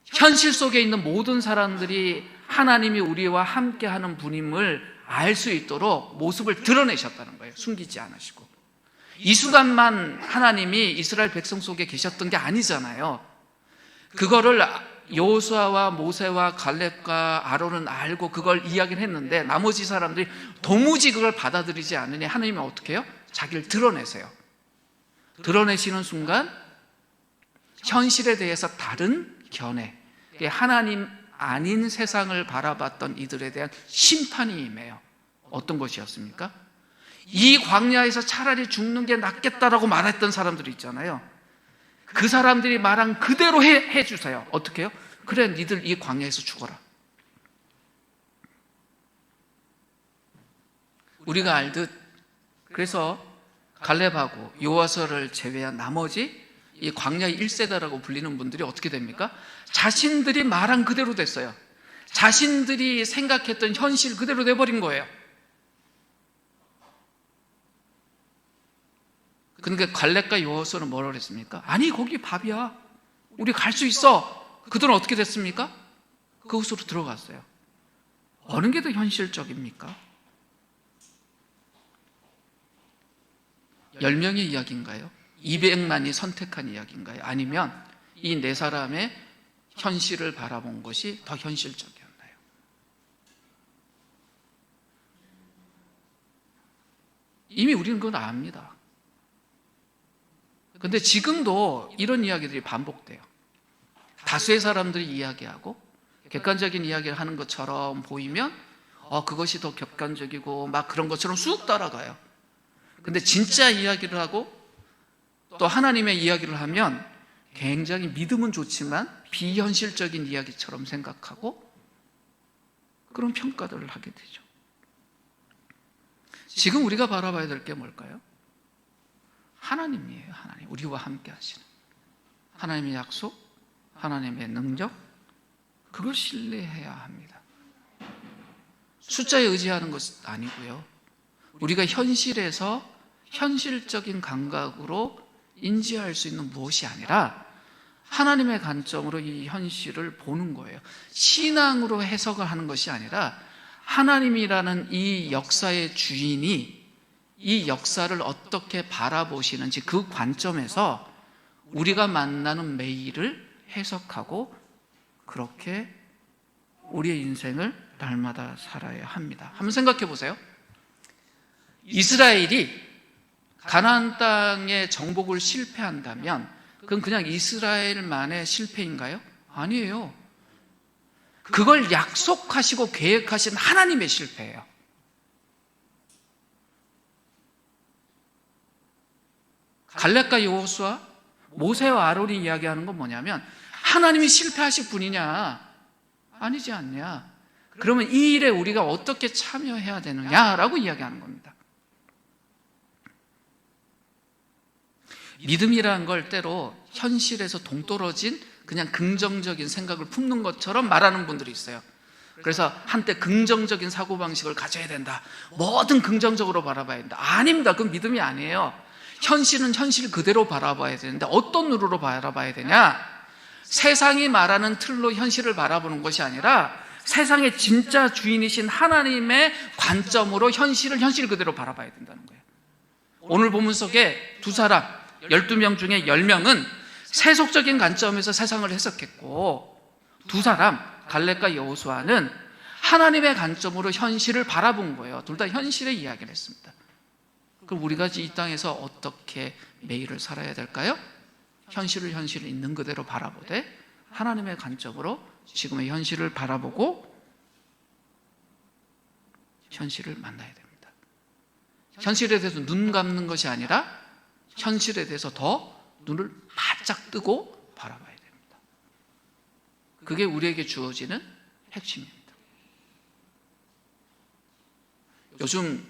현실 속에 있는 모든 사람들이 하나님이 우리와 함께하는 분임을 알 수 있도록 모습을 드러내셨다는 거예요. 숨기지 않으시고. 이 순간만 하나님이 이스라엘 백성 속에 계셨던 게 아니잖아요. 그거를 여호수아와 모세와 갈렙과 아론은 알고 그걸 이야기를 했는데 나머지 사람들이 도무지 그걸 받아들이지 않으니 하나님이 어떻게 해요? 자기를 드러내세요. 드러내시는 순간 현실에 대해서 다른 견해, 하나님 아닌 세상을 바라봤던 이들에 대한 심판이 임해요. 어떤 것이었습니까? 이 광야에서 차라리 죽는 게 낫겠다라고 말했던 사람들이 있잖아요. 그 사람들이 말한 그대로 해주세요. 어떻게 해요? 그래, 니들 이 광야에서 죽어라. 우리가 알듯 그래서 갈렙하고 여호수아를 제외한 나머지 이 광야 1세대라고 불리는 분들이 어떻게 됩니까? 자신들이 말한 그대로 됐어요. 자신들이 생각했던 현실 그대로 돼버린 거예요. 그러니까 갈렙과 여호수아는 뭐라고 그랬습니까? 아니, 거기 밥이야. 우리 갈 수 있어. 그들은 어떻게 됐습니까? 그곳으로 들어갔어요. 어느 게 더 현실적입니까? 10명의 이야기인가요? 200만이 선택한 이야기인가요? 아니면 이 네 사람의 현실을 바라본 것이 더 현실적이었나요? 이미 우리는 그건 압니다. 그런데 지금도 이런 이야기들이 반복돼요. 다수의 사람들이 이야기하고 객관적인 이야기를 하는 것처럼 보이면 그것이 더 객관적이고 막 그런 것처럼 쑥 따라가요. 근데 진짜 이야기를 하고 또 하나님의 이야기를 하면 굉장히 믿음은 좋지만 비현실적인 이야기처럼 생각하고 그런 평가들을 하게 되죠. 지금 우리가 바라봐야 될 게 뭘까요? 하나님이에요. 하나님, 우리와 함께 하시는 하나님의 약속, 하나님의 능력, 그걸 신뢰해야 합니다. 숫자에 의지하는 것이 아니고요, 우리가 현실에서 현실적인 감각으로 인지할 수 있는 무엇이 아니라 하나님의 관점으로 이 현실을 보는 거예요. 신앙으로 해석을 하는 것이 아니라 하나님이라는 이 역사의 주인이 이 역사를 어떻게 바라보시는지 그 관점에서 우리가 만나는 매일을 해석하고 그렇게 우리의 인생을 날마다 살아야 합니다. 한번 생각해 보세요. 이스라엘이 가나안 땅의 정복을 실패한다면 그건 그냥 이스라엘만의 실패인가요? 아니에요. 그걸 약속하시고 계획하신 하나님의 실패예요. 갈렙과 여호수아, 모세와 아론이 이야기하는 건 뭐냐면 하나님이 실패하실 분이냐? 아니지 않냐? 그러면 이 일에 우리가 어떻게 참여해야 되느냐라고 이야기하는 겁니다. 믿음이라는 걸 때로 현실에서 동떨어진 그냥 긍정적인 생각을 품는 것처럼 말하는 분들이 있어요. 그래서 한때 긍정적인 사고방식을 가져야 된다. 뭐든 긍정적으로 바라봐야 된다. 아닙니다. 그건 믿음이 아니에요. 현실은 현실 그대로 바라봐야 되는데 어떤 눈으로 바라봐야 되냐? 세상이 말하는 틀로 현실을 바라보는 것이 아니라 세상의 진짜 주인이신 하나님의 관점으로 현실을 현실 그대로 바라봐야 된다는 거예요. 오늘 본문 속에 두 사람 12명 중에 10명은 세속적인 관점에서 세상을 해석했고 두 사람 갈렙과 여호수아는 하나님의 관점으로 현실을 바라본 거예요. 둘 다 현실의 이야기를 했습니다. 그럼 우리가 이 땅에서 어떻게 매일을 살아야 될까요? 현실을 있는 그대로 바라보되 하나님의 관점으로 지금의 현실을 바라보고 현실을 만나야 됩니다. 현실에 대해서 눈 감는 것이 아니라 현실에 대해서 더 눈을 바짝 뜨고 바라봐야 됩니다. 그게 우리에게 주어지는 핵심입니다. 요즘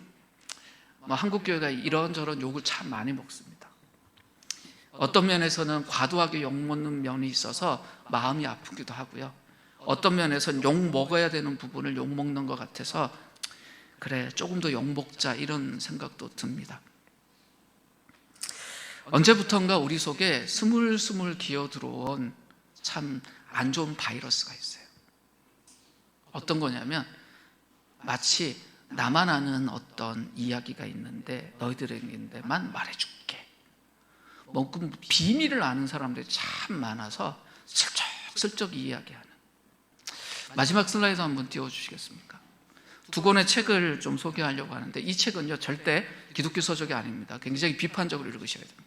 한국교회가 이런저런 욕을 참 많이 먹습니다. 어떤 면에서는 과도하게 욕먹는 면이 있어서 마음이 아프기도 하고요. 어떤 면에서는 욕 먹어야 되는 부분을 욕 먹는 것 같아서 그래 조금 더 욕 먹자 이런 생각도 듭니다. 언제부턴가 우리 속에 스물스물 기어 들어온 참 안 좋은 바이러스가 있어요. 어떤 거냐면 마치 나만 아는 어떤 이야기가 있는데 너희들에게만 말해줄게. 뭐 비밀을 아는 사람들이 참 많아서 슬쩍슬쩍 이야기하는. 마지막 슬라이드 한번 띄워주시겠습니까? 두 권의 책을 좀 소개하려고 하는데 이 책은요 절대 기독교 서적이 아닙니다. 굉장히 비판적으로 읽으셔야 됩니다.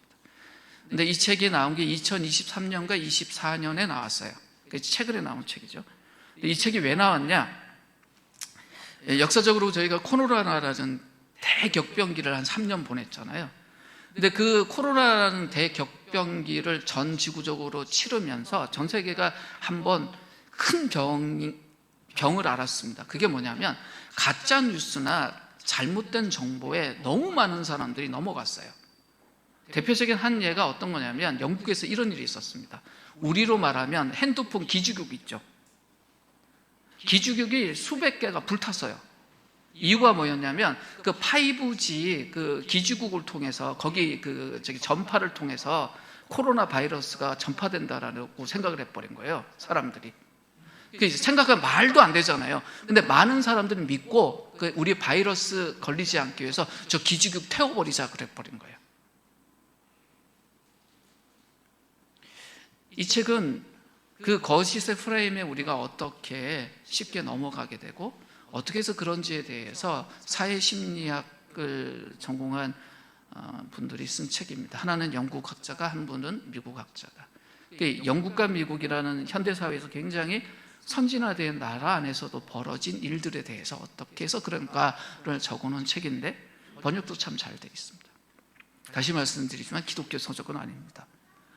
근데 이 책이 나온 게 2023년과 24년에 나왔어요. 최근에 나온 책이죠. 이 책이 왜 나왔냐? 역사적으로 저희가 코로나라는 대격변기를 한 3년 보냈잖아요. 근데 그 코로나라는 대격변기를 전 지구적으로 치르면서 전 세계가 한번 큰 병을 앓았습니다. 그게 뭐냐면 가짜 뉴스나 잘못된 정보에 너무 많은 사람들이 넘어갔어요. 대표적인 한 예가 어떤 거냐면 영국에서 이런 일이 있었습니다. 우리로 말하면 핸드폰 기지국 있죠. 기지국이 수백 개가 불탔어요. 이유가 뭐였냐면 그 5G 그 기지국을 통해서 거기 전파를 통해서 코로나 바이러스가 전파된다라고 생각을 해버린 거예요. 사람들이. 생각하면 말도 안 되잖아요. 근데 많은 사람들이 믿고 우리 바이러스 걸리지 않기 위해서 저 기지국 태워버리자 그래버린 거예요. 이 책은 그 거짓의 프레임에 우리가 어떻게 쉽게 넘어가게 되고 어떻게 해서 그런지에 대해서 사회심리학을 전공한 분들이 쓴 책입니다. 하나는 영국 학자가, 한 분은 미국 학자가. 영국과 미국이라는 현대사회에서 굉장히 선진화된 나라 안에서도 벌어진 일들에 대해서 어떻게 해서 그런가를 적어놓은 책인데 번역도 참 잘 되어 있습니다. 다시 말씀드리지만 기독교 서적은 아닙니다.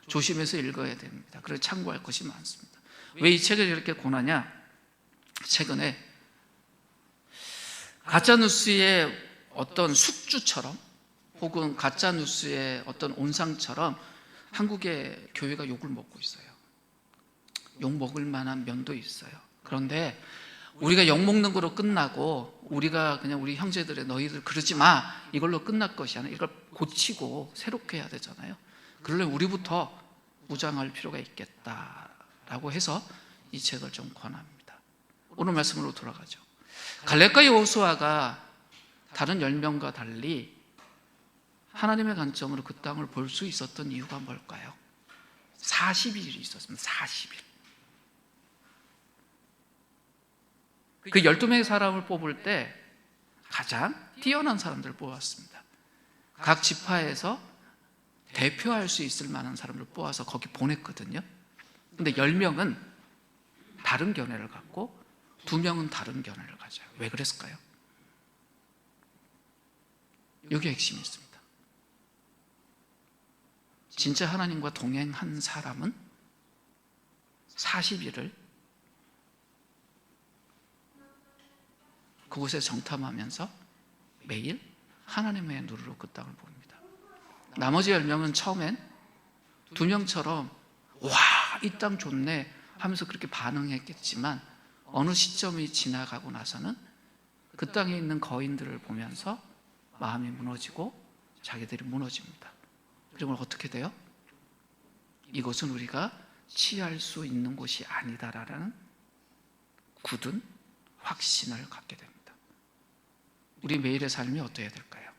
조심해서 읽어야 됩니다. 그래서 참고할 것이 많습니다. 왜 이 책을 이렇게 권하냐? 최근에 가짜뉴스의 어떤 숙주처럼 혹은 가짜뉴스의 어떤 온상처럼 한국의 교회가 욕을 먹고 있어요. 욕 먹을 만한 면도 있어요. 그런데 우리가 욕 먹는 거로 끝나고 우리가 그냥 우리 형제들의 너희들 그러지 마 이걸로 끝날 것이 아니라 이걸 고치고 새롭게 해야 되잖아요. 그러려면 우리부터 무장할 필요가 있겠다라고 해서 이 책을 좀 권합니다. 오늘 말씀으로 돌아가죠. 갈렙과 여호수아가 다른 10명과 달리 하나님의 관점으로 그 땅을 볼 수 있었던 이유가 뭘까요? 40일이 있었습니다. 40일. 그 12명의 사람을 뽑을 때 가장 뛰어난 사람들을 뽑았습니다. 각 지파에서 대표할 수 있을 만한 사람을 뽑아서 거기 보냈거든요. 근데 10명은 다른 견해를 갖고 2명은 다른 견해를 가져요. 왜 그랬을까요? 여기 핵심이 있습니다. 진짜 하나님과 동행한 사람은 40일을 그곳에 정탐하면서 매일 하나님의 눈으로 그 땅을 봅니다. 나머지 10명은 처음엔 2명처럼 와, 이 땅 좋네 하면서 그렇게 반응했겠지만 어느 시점이 지나가고 나서는 그 땅에 있는 거인들을 보면서 마음이 무너지고 자기들이 무너집니다. 그리고 어떻게 돼요? 이곳은 우리가 취할 수 있는 곳이 아니다라는 굳은 확신을 갖게 됩니다. 우리 매일의 삶이 어떠해야 될까요?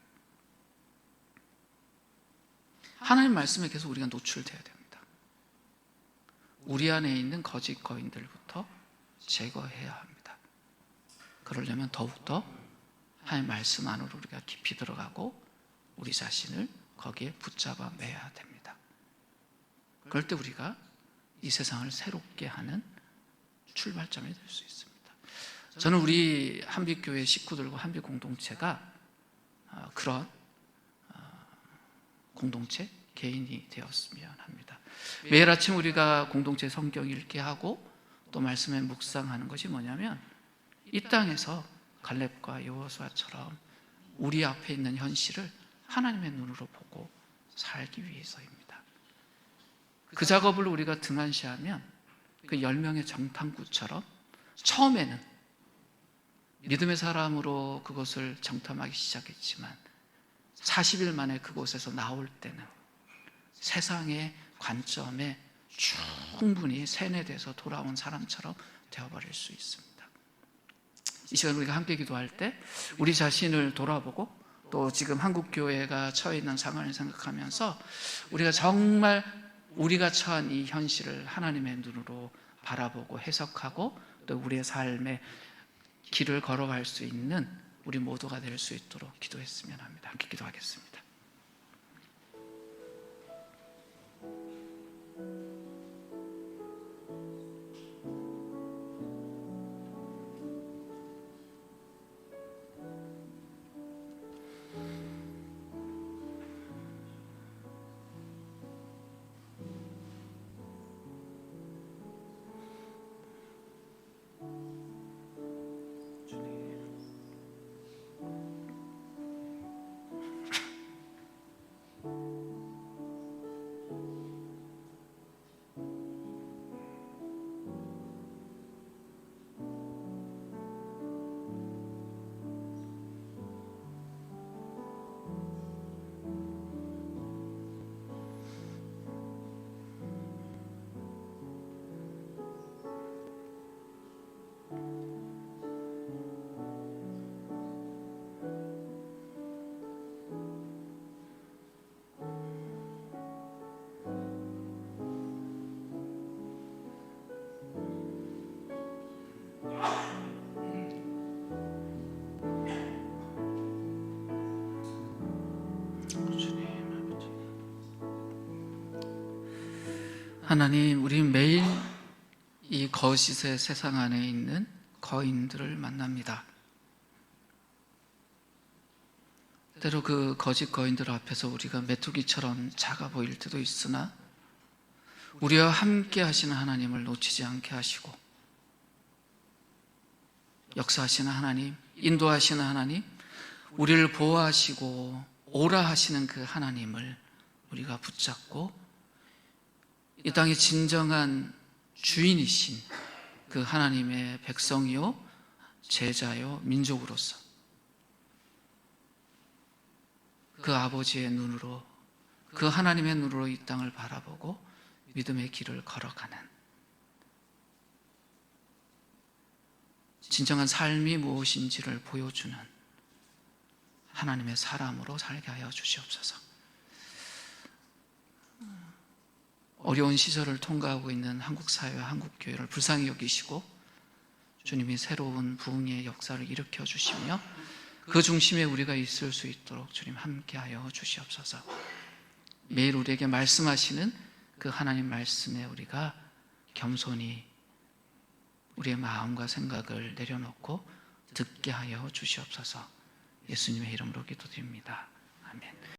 하나님 말씀에 계속 우리가 노출되어야 됩니다. 우리 안에 있는 거짓 거인들부터 제거해야 합니다. 그러려면 더욱더 하나님 말씀 안으로 우리가 깊이 들어가고 우리 자신을 거기에 붙잡아 매야 됩니다. 그럴 때 우리가 이 세상을 새롭게 하는 출발점이 될 수 있습니다. 저는 우리 한빛교회 식구들과 한빛 공동체가 그런 공동체, 개인이 되었으면 합니다. 매일 아침 우리가 공동체 성경 읽게 하고 또 말씀에 묵상하는 것이 뭐냐면 이 땅에서 갈렙과 여호수아처럼 우리 앞에 있는 현실을 하나님의 눈으로 보고 살기 위해서입니다. 그 작업을 우리가 등한시하면 그 10명의 정탐꾼처럼 처음에는 믿음의 사람으로 그것을 정탐하기 시작했지만 40일 만에 그곳에서 나올 때는 세상의 관점에 충분히 세뇌돼서 돌아온 사람처럼 되어버릴 수 있습니다. 이 시간 우리가 함께 기도할 때 우리 자신을 돌아보고 또 지금 한국교회가 처해 있는 상황을 생각하면서 우리가 정말 우리가 처한 이 현실을 하나님의 눈으로 바라보고 해석하고 또 우리의 삶의 길을 걸어갈 수 있는 우리 모두가 될 수 있도록 기도했으면 합니다. 함께 기도하겠습니다. 하나님, 우리 매일 이 거짓의 세상 안에 있는 거인들을 만납니다. 때로 그 거짓 거인들 앞에서 우리가 메뚜기처럼 작아 보일 때도 있으나 우리와 함께 하시는 하나님을 놓치지 않게 하시고 역사하시는 하나님, 인도하시는 하나님, 우리를 보호하시고 오라 하시는 그 하나님을 우리가 붙잡고 이 땅의 진정한 주인이신 그 하나님의 백성이요, 제자요, 민족으로서 그 아버지의 눈으로, 그 하나님의 눈으로 이 땅을 바라보고 믿음의 길을 걸어가는 진정한 삶이 무엇인지를 보여주는 하나님의 사람으로 살게 하여 주시옵소서. 어려운 시절을 통과하고 있는 한국 사회와 한국 교회를 불쌍히 여기시고 주님이 새로운 부흥의 역사를 일으켜 주시며 그 중심에 우리가 있을 수 있도록 주님 함께하여 주시옵소서. 매일 우리에게 말씀하시는 그 하나님 말씀에 우리가 겸손히 우리의 마음과 생각을 내려놓고 듣게 하여 주시옵소서. 예수님의 이름으로 기도드립니다. 아멘.